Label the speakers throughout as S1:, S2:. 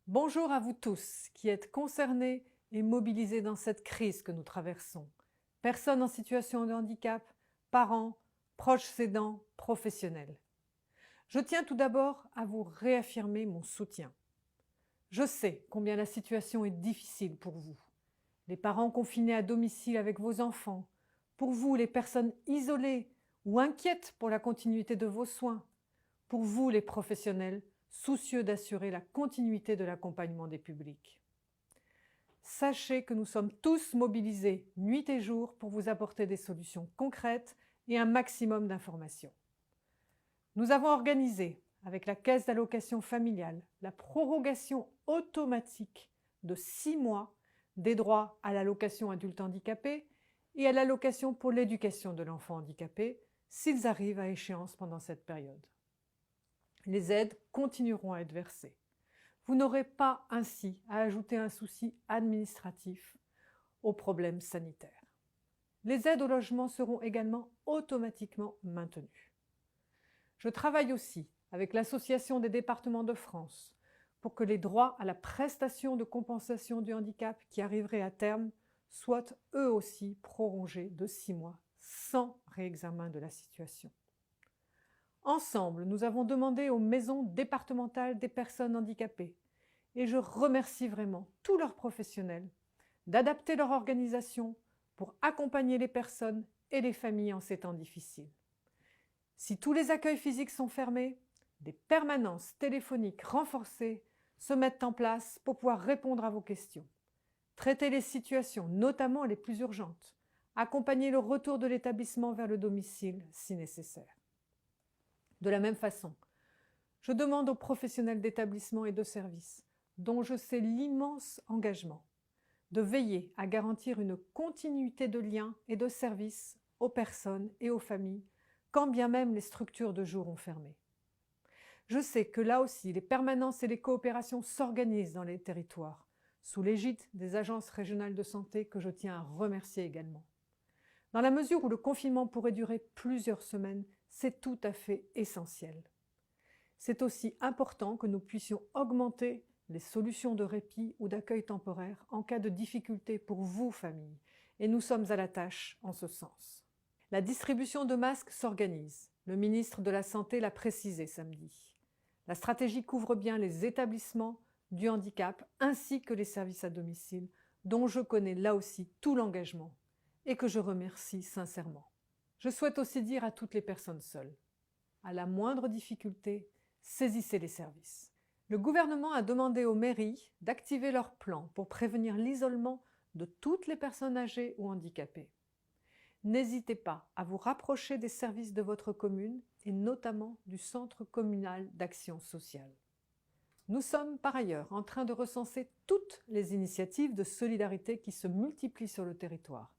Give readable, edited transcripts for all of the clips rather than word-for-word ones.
S1: Bonjour à vous tous qui êtes concernés et mobilisés dans cette crise que nous traversons. Personnes en situation de handicap, parents, proches aidants, professionnels. Je tiens tout d'abord à vous réaffirmer mon soutien. Je sais combien la situation est difficile pour vous. Les parents confinés à domicile avec vos enfants, pour vous les personnes isolées ou inquiètes pour la continuité de vos soins, pour vous les professionnels soucieux d'assurer la continuité de l'accompagnement des publics. Sachez que nous sommes tous mobilisés nuit et jour pour vous apporter des solutions concrètes et un maximum d'informations. Nous avons organisé, avec la Caisse d'allocation familiale, la prorogation automatique de 6 mois des droits à l'allocation adulte handicapé et à l'allocation pour l'éducation de l'enfant handicapé s'ils arrivent à échéance pendant cette période. Les aides continueront à être versées. Vous n'aurez pas ainsi à ajouter un souci administratif aux problèmes sanitaires. Les aides au logement seront également automatiquement maintenues. Je travaille aussi avec l'Association des départements de France pour que les droits à la prestation de compensation du handicap qui arriveraient à terme soient eux aussi prorongés de 6 mois sans réexamen de la situation. Ensemble, nous avons demandé aux maisons départementales des personnes handicapées, et je remercie vraiment tous leurs professionnels, d'adapter leur organisation pour accompagner les personnes et les familles en ces temps difficiles. Si tous les accueils physiques sont fermés, des permanences téléphoniques renforcées se mettent en place pour pouvoir répondre à vos questions, traiter les situations, notamment les plus urgentes, accompagner le retour de l'établissement vers le domicile si nécessaire. De la même façon, je demande aux professionnels d'établissement et de services, dont je sais l'immense engagement, de veiller à garantir une continuité de liens et de services aux personnes et aux familles, quand bien même les structures de jour ont fermé. Je sais que là aussi, les permanences et les coopérations s'organisent dans les territoires, sous l'égide des agences régionales de santé que je tiens à remercier également. Dans la mesure où le confinement pourrait durer plusieurs semaines, c'est tout à fait essentiel. C'est aussi important que nous puissions augmenter les solutions de répit ou d'accueil temporaire en cas de difficulté pour vous, famille, et nous sommes à la tâche en ce sens. La distribution de masques s'organise. Le ministre de la Santé l'a précisé samedi. La stratégie couvre bien les établissements du handicap ainsi que les services à domicile, dont je connais là aussi tout l'engagement et que je remercie sincèrement. Je souhaite aussi dire à toutes les personnes seules, à la moindre difficulté, saisissez les services. Le gouvernement a demandé aux mairies d'activer leur plan pour prévenir l'isolement de toutes les personnes âgées ou handicapées. N'hésitez pas à vous rapprocher des services de votre commune et notamment du Centre communal d'action sociale. Nous sommes par ailleurs en train de recenser toutes les initiatives de solidarité qui se multiplient sur le territoire.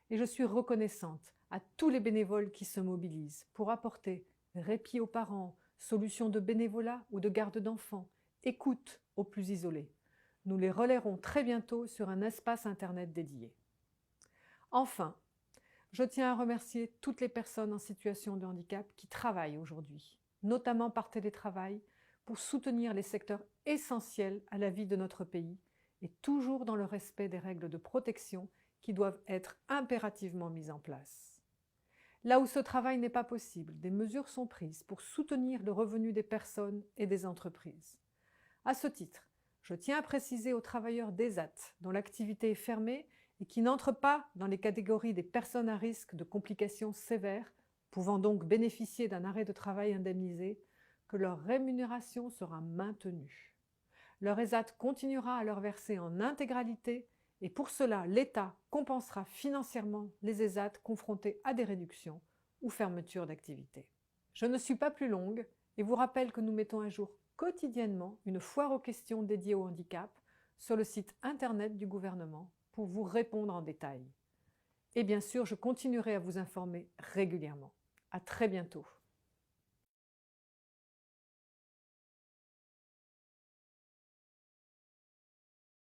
S1: Et je suis reconnaissante à tous les bénévoles qui se mobilisent pour apporter répit aux parents, solutions de bénévolat ou de garde d'enfants, écoute aux plus isolés. Nous les relayerons très bientôt sur un espace internet dédié. Enfin, je tiens à remercier toutes les personnes en situation de handicap qui travaillent aujourd'hui, notamment par télétravail, pour soutenir les secteurs essentiels à la vie de notre pays et toujours dans le respect des règles de protection qui doivent être impérativement mises en place. Là où ce travail n'est pas possible, des mesures sont prises pour soutenir le revenu des personnes et des entreprises. À ce titre, je tiens à préciser aux travailleurs d'ESAT, dont l'activité est fermée et qui n'entrent pas dans les catégories des personnes à risque de complications sévères, pouvant donc bénéficier d'un arrêt de travail indemnisé, que leur rémunération sera maintenue. Leur ESAT continuera à leur verser en intégralité et pour cela, l'État compensera financièrement les ESAT confrontés à des réductions ou fermetures d'activité. Je ne suis pas plus longue et vous rappelle que nous mettons à jour quotidiennement une foire aux questions dédiée au handicap sur le site internet du gouvernement pour vous répondre en détail. Et bien sûr, je continuerai à vous informer régulièrement. À très bientôt.